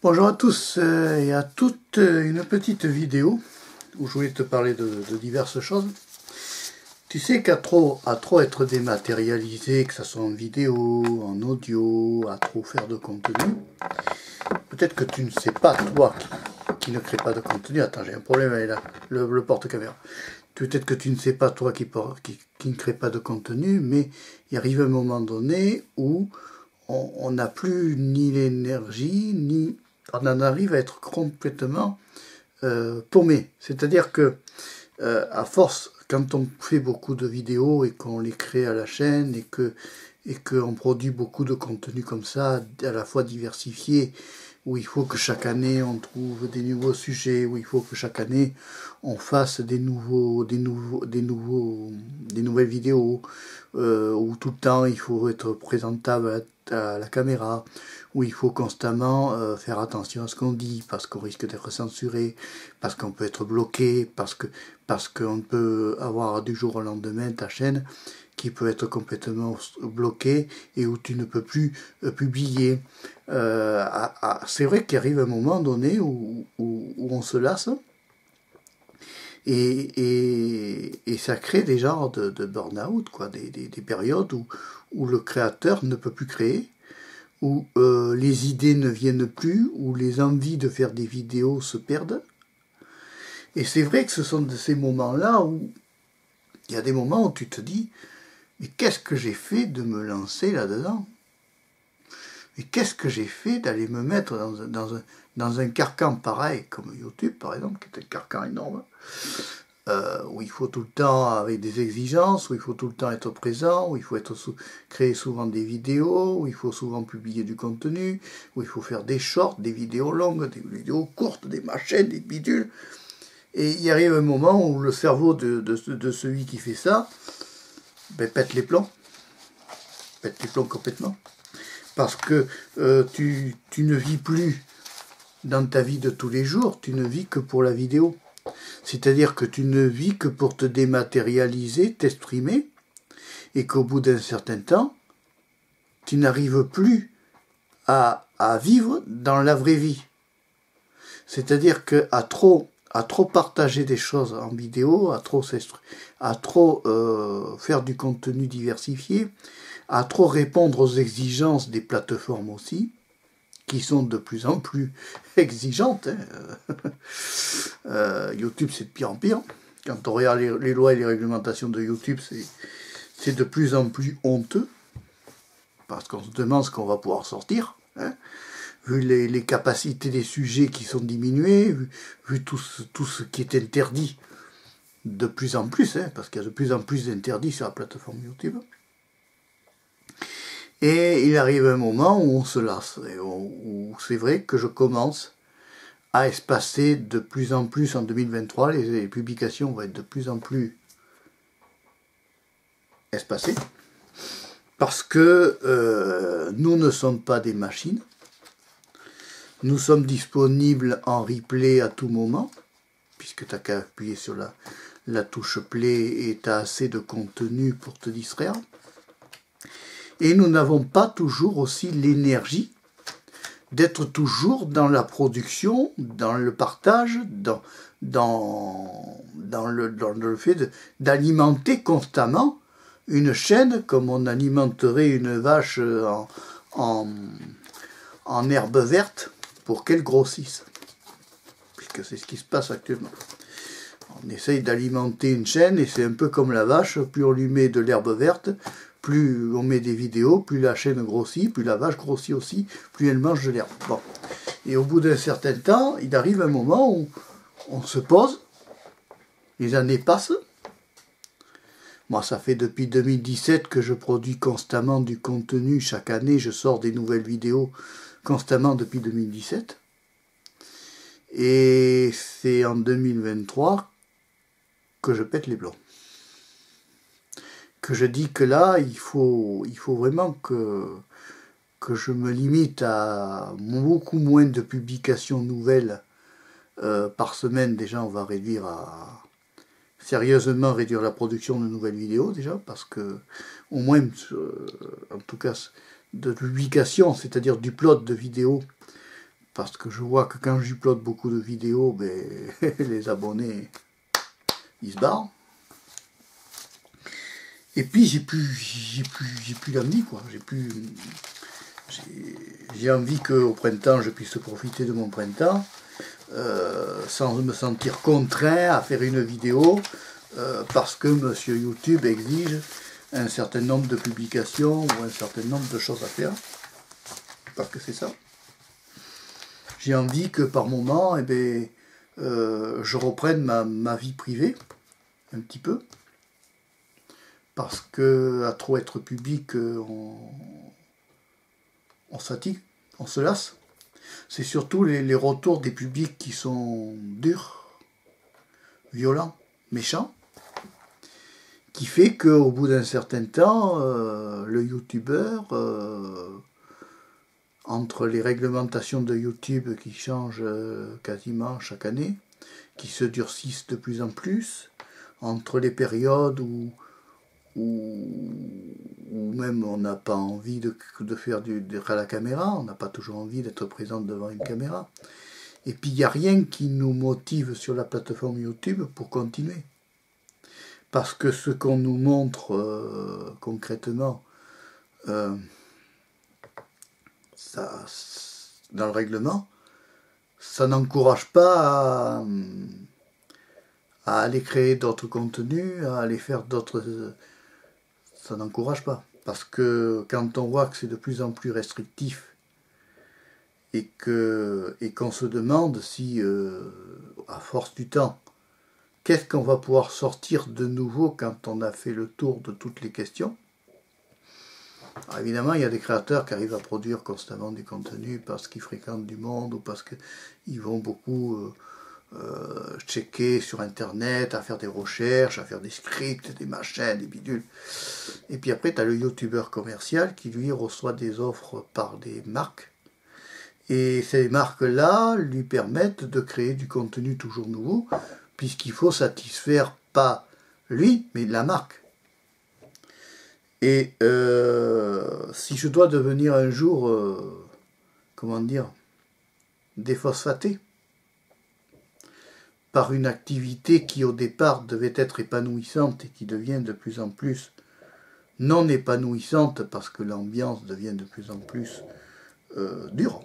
Bonjour à tous et à toutes, une petite vidéo où je voulais te parler de diverses choses. Tu sais qu'à trop être dématérialisé, que ce soit en vidéo, en audio, à trop faire de contenu, peut-être que tu ne sais pas, toi qui ne crée pas de contenu, attends j'ai un problème avec le porte-caméra, peut-être que tu ne sais pas, toi qui ne crée pas de contenu, mais il arrive un moment donné où on n'a plus ni l'énergie, ni on en arrive à être complètement paumé. C'est-à-dire que à force, quand on fait beaucoup de vidéos et qu'on les crée à la chaîne et qu'on produit beaucoup de contenu comme ça, à la fois diversifié, où il faut que chaque année on trouve des nouveaux sujets, où il faut que chaque année on fasse des nouvelles vidéos, où tout le temps il faut être présentable à la caméra, où il faut constamment faire attention à ce qu'on dit, parce qu'on risque d'être censuré, parce qu'on peut être bloqué, parce qu'on peut avoir du jour au lendemain ta chaîne qui peut être complètement bloquée et où tu ne peux plus publier. C'est vrai qu'il arrive un moment donné où on se lasse et ça crée des genres de burn-out, quoi, des périodes où le créateur ne peut plus créer, où les idées ne viennent plus, où les envies de faire des vidéos se perdent. Et c'est vrai que ce sont de ces moments-là où il y a des moments où tu te dis « Mais qu'est-ce que j'ai fait de me lancer là-dedans ? Mais qu'est-ce que j'ai fait d'aller me mettre dans un carcan pareil, comme YouTube par exemple, qui est un carcan énorme, où il faut tout le temps avec des exigences, où il faut tout le temps être présent, où il faut créer souvent des vidéos, où il faut souvent publier du contenu, où il faut faire des shorts, des vidéos longues, des vidéos courtes, des machines, des bidules. Et il arrive un moment où le cerveau de celui qui fait ça pète les plombs complètement. Parce que tu ne vis plus dans ta vie de tous les jours, tu ne vis que pour la vidéo. C'est-à-dire que tu ne vis que pour te dématérialiser, t'exprimer, et qu'au bout d'un certain temps, tu n'arrives plus à vivre dans la vraie vie. C'est-à-dire qu'à trop partager des choses en vidéo, à trop faire du contenu diversifié, à trop répondre aux exigences des plateformes aussi, qui sont de plus en plus exigeantes. YouTube, c'est de pire en pire. Quand on regarde les lois et les réglementations de YouTube, c'est de plus en plus honteux, parce qu'on se demande ce qu'on va pouvoir sortir, vu les capacités des sujets qui sont diminuées, vu tout ce qui est interdit de plus en plus, parce qu'il y a de plus en plus d'interdits sur la plateforme YouTube. Et il arrive un moment où on se lasse, où c'est vrai que je commence à espacer de plus en plus en 2023, les publications vont être de plus en plus espacées, parce que nous ne sommes pas des machines, nous sommes disponibles en replay à tout moment, puisque tu n'as qu'à appuyer sur la touche play et tu as assez de contenu pour te distraire. Et nous n'avons pas toujours aussi l'énergie d'être toujours dans la production, dans le partage, dans le fait d'alimenter constamment une chaîne comme on alimenterait une vache en herbe verte pour qu'elle grossisse. Puisque c'est ce qui se passe actuellement. On essaye d'alimenter une chaîne et c'est un peu comme la vache, plus on lui met de l'herbe verte, plus on met des vidéos, plus la chaîne grossit, plus la vache grossit aussi, plus elle mange de l'herbe. Bon. Et au bout d'un certain temps, il arrive un moment où on se pose, les années passent. Moi, ça fait depuis 2017 que je produis constamment du contenu. Chaque année, je sors des nouvelles vidéos constamment depuis 2017. Et c'est en 2023 que je pète les plombs. Que je dis que là, il faut vraiment que je me limite à beaucoup moins de publications nouvelles par semaine. Déjà, on va sérieusement réduire la production de nouvelles vidéos, déjà, parce que, au moins, en tout cas, de publication, c'est-à-dire d'upload de vidéos, parce que je vois que quand j'uploade beaucoup de vidéos, ben, les abonnés, ils se barrent. Et puis j'ai plus d'envie, quoi. J'ai envie qu'au printemps, je puisse profiter de mon printemps, sans me sentir contraint à faire une vidéo, parce que Monsieur YouTube exige un certain nombre de publications ou un certain nombre de choses à faire. Parce que c'est ça. J'ai envie que par moment, eh bien, je reprenne ma vie privée, un petit peu. Parce que à trop être public, on se fatigue, on se lasse. C'est surtout les retours des publics qui sont durs, violents, méchants, qui fait qu'au bout d'un certain temps, le youtubeur, entre les réglementations de YouTube qui changent quasiment chaque année, qui se durcissent de plus en plus, entre les périodes où même on n'a pas envie de faire d'être à la caméra, on n'a pas toujours envie d'être présent devant une caméra. Et puis il n'y a rien qui nous motive sur la plateforme YouTube pour continuer. Parce que ce qu'on nous montre concrètement, ça, dans le règlement, ça n'encourage pas à aller créer d'autres contenus, à aller faire d'autres... Ça n'encourage pas. Parce que quand on voit que c'est de plus en plus restrictif et qu'on se demande si, à force du temps, qu'est-ce qu'on va pouvoir sortir de nouveau quand on a fait le tour de toutes les questions. Alors évidemment, il y a des créateurs qui arrivent à produire constamment du contenu parce qu'ils fréquentent du monde ou parce qu'ils vont beaucoup checker sur Internet, à faire des recherches, à faire des scripts, des machins, des bidules. Et puis après, tu as le youtubeur commercial qui, lui, reçoit des offres par des marques. Et ces marques-là lui permettent de créer du contenu toujours nouveau, puisqu'il faut satisfaire pas lui, mais la marque. Et si je dois devenir un jour, comment dire, déphosphaté par une activité qui au départ devait être épanouissante et qui devient de plus en plus non épanouissante parce que l'ambiance devient de plus en plus dure.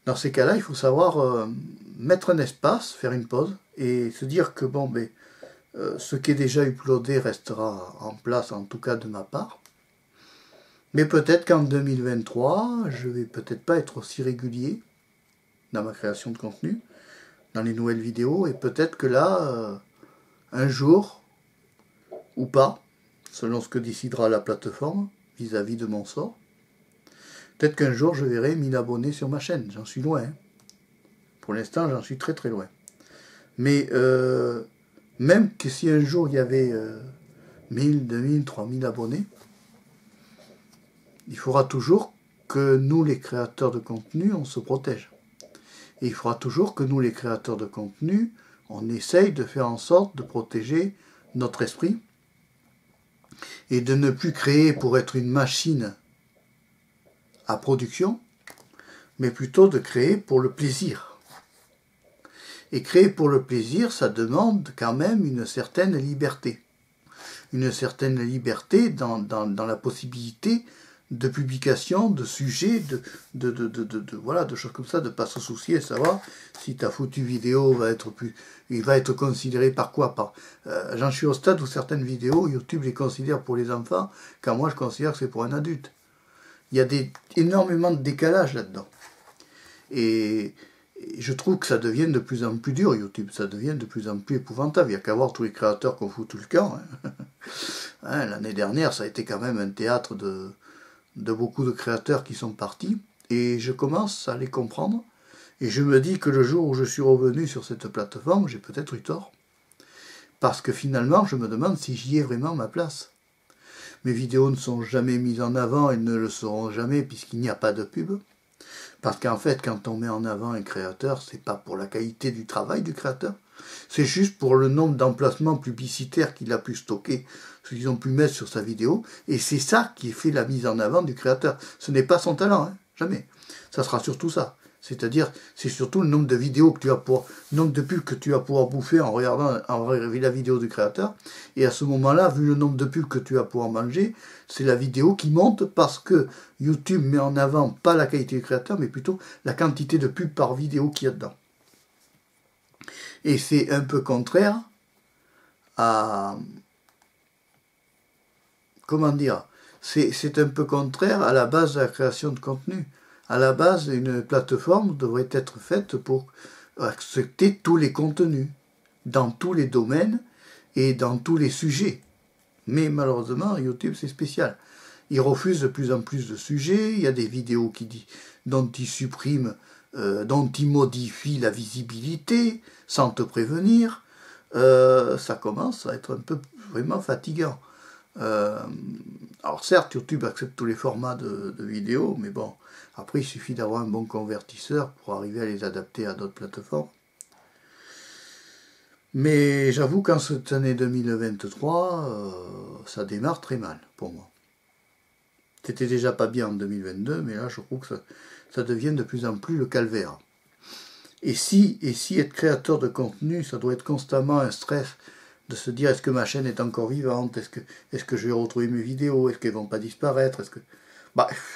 Dans ces cas-là, il faut savoir mettre un espace, faire une pause et se dire que bon, ben, ce qui est déjà uploadé restera en place, en tout cas de ma part. Mais peut-être qu'en 2023, je vais peut-être pas être aussi régulier dans ma création de contenu, dans les nouvelles vidéos, et peut-être que là, un jour, ou pas, selon ce que décidera la plateforme vis-à-vis de mon sort, peut-être qu'un jour je verrai 1000 abonnés sur ma chaîne, j'en suis loin. Hein. Pour l'instant, j'en suis très très loin. Mais même que si un jour il y avait 1000, 2000, 3000 abonnés, il faudra toujours que nous, les créateurs de contenu, on se protège. Et il faudra toujours que nous, les créateurs de contenu, on essaye de faire en sorte de protéger notre esprit et de ne plus créer pour être une machine à production, mais plutôt de créer pour le plaisir. Et créer pour le plaisir, ça demande quand même une certaine liberté. Une certaine liberté dans la possibilité de publication, de sujets, voilà, de choses comme ça, de ne pas se soucier de savoir si ta foutue vidéo il va être considéré par quoi. J'en suis au stade où certaines vidéos, YouTube les considère pour les enfants, quand moi je considère que c'est pour un adulte. Il y a énormément de décalage là-dedans. Et je trouve que ça devient de plus en plus dur, YouTube. Ça devient de plus en plus épouvantable. Il n'y a qu'à voir tous les créateurs qu'on fout tout le camp. Hein. Hein, l'année dernière, ça a été quand même un théâtre de beaucoup de créateurs qui sont partis. Et je commence à les comprendre. Et je me dis que le jour où je suis revenu sur cette plateforme, j'ai peut-être eu tort. Parce que finalement, je me demande si j'y ai vraiment ma place. Mes vidéos ne sont jamais mises en avant et ne le seront jamais puisqu'il n'y a pas de pub. Parce qu'en fait, quand on met en avant un créateur, c'est pas pour la qualité du travail du créateur, c'est juste pour le nombre d'emplacements publicitaires qu'il a pu stocker, ce qu'ils ont pu mettre sur sa vidéo, et c'est ça qui fait la mise en avant du créateur. Ce n'est pas son talent, hein. Jamais. Ça sera surtout ça. C'est-à-dire, c'est surtout le nombre de vidéos que tu vas pouvoir, le nombre de pubs que tu vas pouvoir bouffer en regardant la vidéo du créateur. Et à ce moment-là, vu le nombre de pubs que tu vas pouvoir manger, c'est la vidéo qui monte parce que YouTube met en avant pas la qualité du créateur, mais plutôt la quantité de pubs par vidéo qu'il y a dedans. Et c'est un peu contraire à... Comment dire? C'est un peu contraire à la base de la création de contenu. À la base, une plateforme devrait être faite pour accepter tous les contenus, dans tous les domaines et dans tous les sujets. Mais malheureusement, YouTube, c'est spécial. Il refuse de plus en plus de sujets, il y a des vidéos dont il supprime, dont il modifie la visibilité, sans te prévenir. Ça commence à être un peu vraiment fatigant. Alors certes, YouTube accepte tous les formats de vidéos, mais bon, après il suffit d'avoir un bon convertisseur pour arriver à les adapter à d'autres plateformes. Mais j'avoue qu'en cette année 2023, ça démarre très mal pour moi. C'était déjà pas bien en 2022, mais là je trouve que ça devient de plus en plus le calvaire. Et si être créateur de contenu, ça doit être constamment un stress de se dire est-ce que ma chaîne est encore vivante, est-ce que je vais retrouver mes vidéos, est-ce qu'elles vont pas disparaître,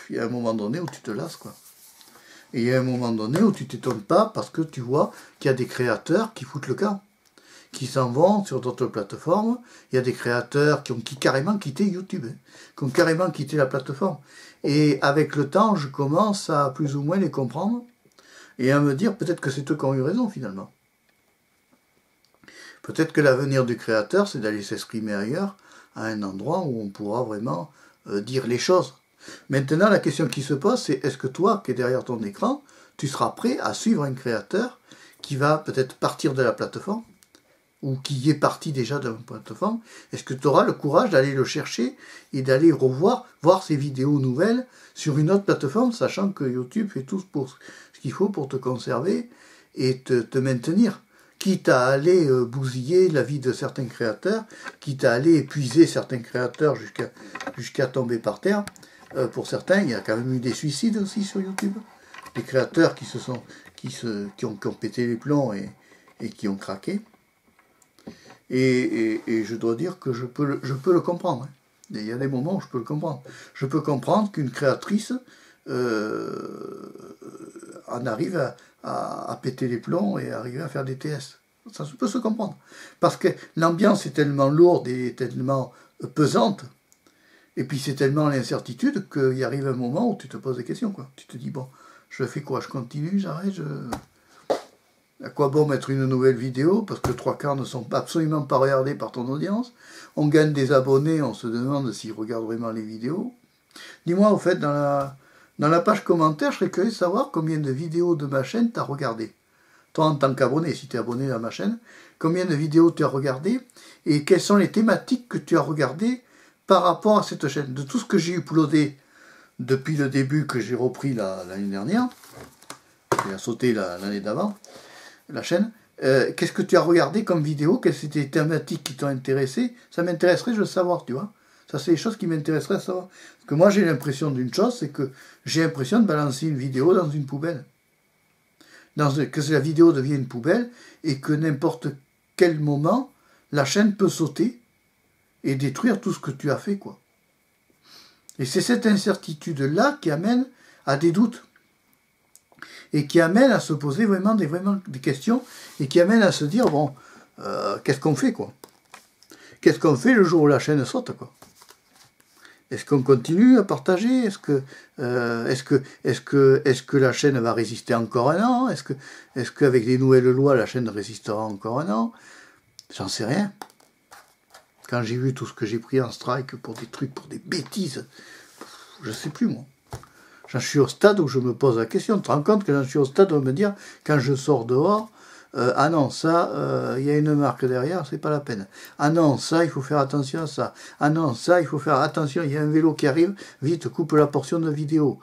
il y a un moment donné où tu te lasses, quoi. Et il y a un moment donné où tu t'étonnes pas parce que tu vois qu'il y a des créateurs qui foutent le camp, qui s'en vont sur d'autres plateformes. Il y a des créateurs qui ont carrément quitté YouTube, qui ont carrément quitté la plateforme. Et avec le temps, je commence à plus ou moins les comprendre et à me dire peut-être que c'est eux qui ont eu raison finalement. Peut-être que l'avenir du créateur, c'est d'aller s'exprimer ailleurs, à un endroit où on pourra vraiment dire les choses. Maintenant, la question qui se pose, c'est est-ce que toi, qui es derrière ton écran, tu seras prêt à suivre un créateur qui va peut-être partir de la plateforme, ou qui est parti déjà de la plateforme? Est-ce que tu auras le courage d'aller le chercher et d'aller voir ses vidéos nouvelles sur une autre plateforme, sachant que YouTube fait tout ce qu'il faut pour te conserver et te maintenir, quitte à aller bousiller la vie de certains créateurs, quitte à aller épuiser certains créateurs jusqu'à tomber par terre. Pour certains, il y a quand même eu des suicides aussi sur YouTube. Des créateurs qui ont pété les plombs et qui ont craqué. Et je dois dire que je peux le comprendre. Et il y a des moments où je peux le comprendre. Je peux comprendre qu'une créatrice en arrive à péter les plombs et arriver à faire des TS. Ça peut se comprendre. Parce que l'ambiance est tellement lourde et tellement pesante, et puis c'est tellement l'incertitude qu'il arrive un moment où tu te poses des questions, quoi. Tu te dis, bon, je fais quoi? Je continue, j'arrête, À quoi bon mettre une nouvelle vidéo? Parce que 3/4 ne sont absolument pas regardés par ton audience. On gagne des abonnés, on se demande s'ils regardent vraiment les vidéos. Dis-moi, au fait, dans la page commentaire, je serais curieux de savoir combien de vidéos de ma chaîne tu as regardé. Toi, en tant qu'abonné, si tu es abonné à ma chaîne, combien de vidéos tu as regardé et quelles sont les thématiques que tu as regardées par rapport à cette chaîne. De tout ce que j'ai uploadé depuis le début que j'ai repris l'année dernière, j'ai sauté l'année d'avant, la chaîne, qu'est-ce que tu as regardé comme vidéo, quelles étaient les thématiques qui t'ont intéressé? Ça m'intéresserait de le savoir, tu vois. Ça, c'est les choses qui m'intéresseraient à savoir. Parce que moi, j'ai l'impression d'une chose, c'est que j'ai l'impression de balancer une vidéo dans une poubelle. Que la vidéo devienne une poubelle et que n'importe quel moment, la chaîne peut sauter et détruire tout ce que tu as fait, quoi. Et c'est cette incertitude-là qui amène à des doutes. Et qui amène à se poser vraiment des questions, et qui amène à se dire, bon, qu'est-ce qu'on fait, quoi? Qu'est-ce qu'on fait le jour où la chaîne saute, quoi? Est-ce qu'on continue à partager? Est-ce que la chaîne va résister encore un an? Est-ce qu'avec les nouvelles lois, la chaîne résistera encore un an? J'en sais rien. Quand j'ai vu tout ce que j'ai pris en strike pour des trucs, pour des bêtises, je ne sais plus, moi. J'en suis au stade où je me pose la question. Tu te rends compte que j'en suis au stade où me dire, quand je sors dehors, ah non, ça, il y a une marque derrière, c'est pas la peine. Ah non, ça, il faut faire attention à ça. Ah non, ça, il faut faire attention, il y a un vélo qui arrive, vite, coupe la portion de vidéo.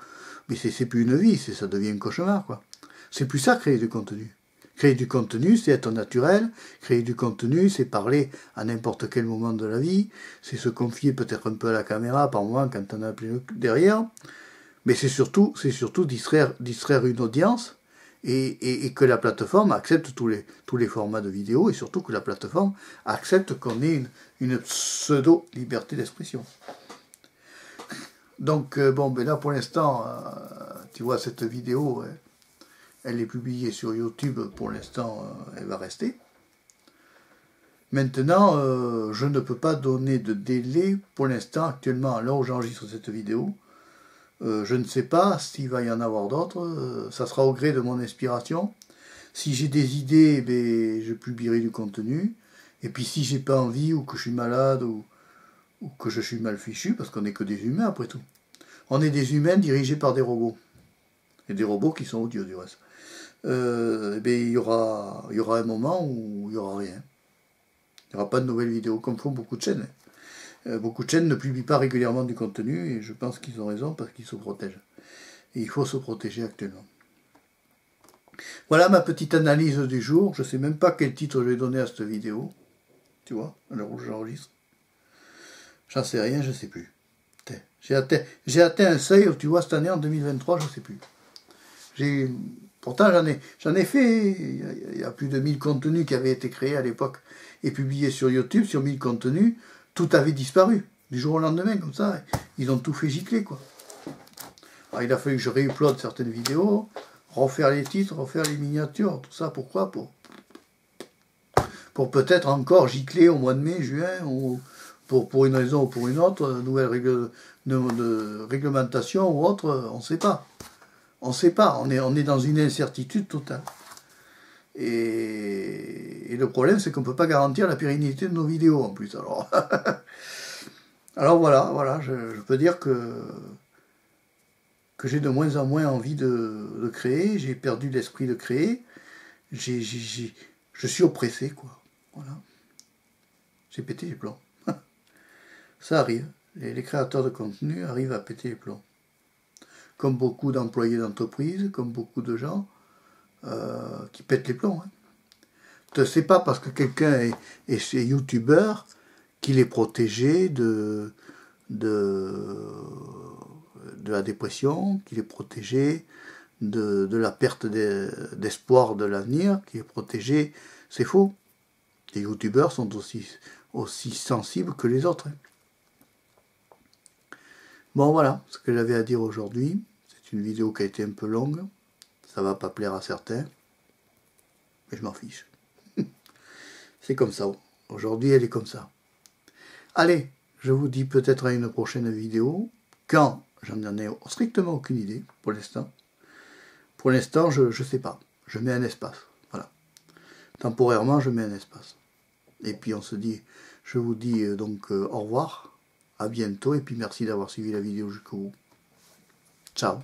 Mais c'est plus une vie, ça devient un cauchemar, quoi. C'est plus ça, créer du contenu. Créer du contenu, c'est être naturel. Créer du contenu, c'est parler à n'importe quel moment de la vie. C'est se confier peut-être un peu à la caméra par moment quand on a appelé derrière. Mais c'est surtout distraire une audience et que la plateforme accepte tous les formats de vidéo et surtout que la plateforme accepte qu'on ait une pseudo-liberté d'expression. Donc, bon, ben là, pour l'instant, tu vois, cette vidéo, elle est publiée sur YouTube. Pour l'instant, elle va rester. Maintenant, je ne peux pas donner de délai pour l'instant, actuellement, là où j'enregistre cette vidéo. Je ne sais pas s'il va y en avoir d'autres. Ça sera au gré de mon inspiration. Si j'ai des idées, ben, je publierai du contenu. Et puis si j'ai pas envie, ou que je suis malade, ou que je suis mal fichu, parce qu'on n'est que des humains après tout. On est des humains dirigés par des robots. Et des robots qui sont odieux du reste. Ben, il y aura un moment où il n'y aura rien. Il n'y aura pas de nouvelles vidéos, comme font beaucoup de chaînes. Beaucoup de chaînes ne publient pas régulièrement du contenu, et je pense qu'ils ont raison parce qu'ils se protègent. Et il faut se protéger actuellement. Voilà ma petite analyse du jour. Je ne sais même pas quel titre je vais donner à cette vidéo. Tu vois, à l'heure où j'enregistre. J'en sais rien, je ne sais plus. J'ai atteint un seuil, tu vois, cette année, en 2023, je ne sais plus. Pourtant, j'en ai fait, il y a plus de 1000 contenus qui avaient été créés à l'époque et publiés sur YouTube. Sur 1000 contenus, tout avait disparu, du jour au lendemain, comme ça. Ils ont tout fait gicler, quoi. Alors, il a fallu que je réuploade certaines vidéos, refaire les titres, refaire les miniatures, tout ça, pourquoi? Pour peut-être encore gicler au mois de mai, juin, ou pour une raison ou pour une autre, nouvelle de réglementation ou autre, on ne sait pas. On ne sait pas, on est dans une incertitude totale. Et le problème, c'est qu'on ne peut pas garantir la pérennité de nos vidéos en plus. Alors voilà, je peux dire que j'ai de moins en moins envie de créer, j'ai perdu l'esprit de créer, je suis oppressé, quoi. Voilà. J'ai pété les plombs. Ça arrive, les créateurs de contenu arrivent à péter les plombs. Comme beaucoup d'employés d'entreprise, comme beaucoup de gens qui pètent les plombs. Hein. C'est pas parce que quelqu'un est youtubeur qu'il est protégé de la dépression, qu'il est protégé de la perte d'espoir de l'avenir, qu'il est protégé. C'est faux. Les youtubeurs sont aussi sensibles que les autres. Hein. Bon, voilà ce que j'avais à dire aujourd'hui. C'est une vidéo qui a été un peu longue. Ça va pas plaire à certains. Mais je m'en fiche. C'est comme ça. Aujourd'hui, elle est comme ça. Allez, je vous dis peut-être à une prochaine vidéo. Quand? J'en ai strictement aucune idée pour l'instant. Pour l'instant, je ne sais pas. Je mets un espace. Voilà. Temporairement, je mets un espace. Et puis on se dit, je vous dis donc au revoir. À bientôt et puis merci d'avoir suivi la vidéo jusqu'au bout. Ciao.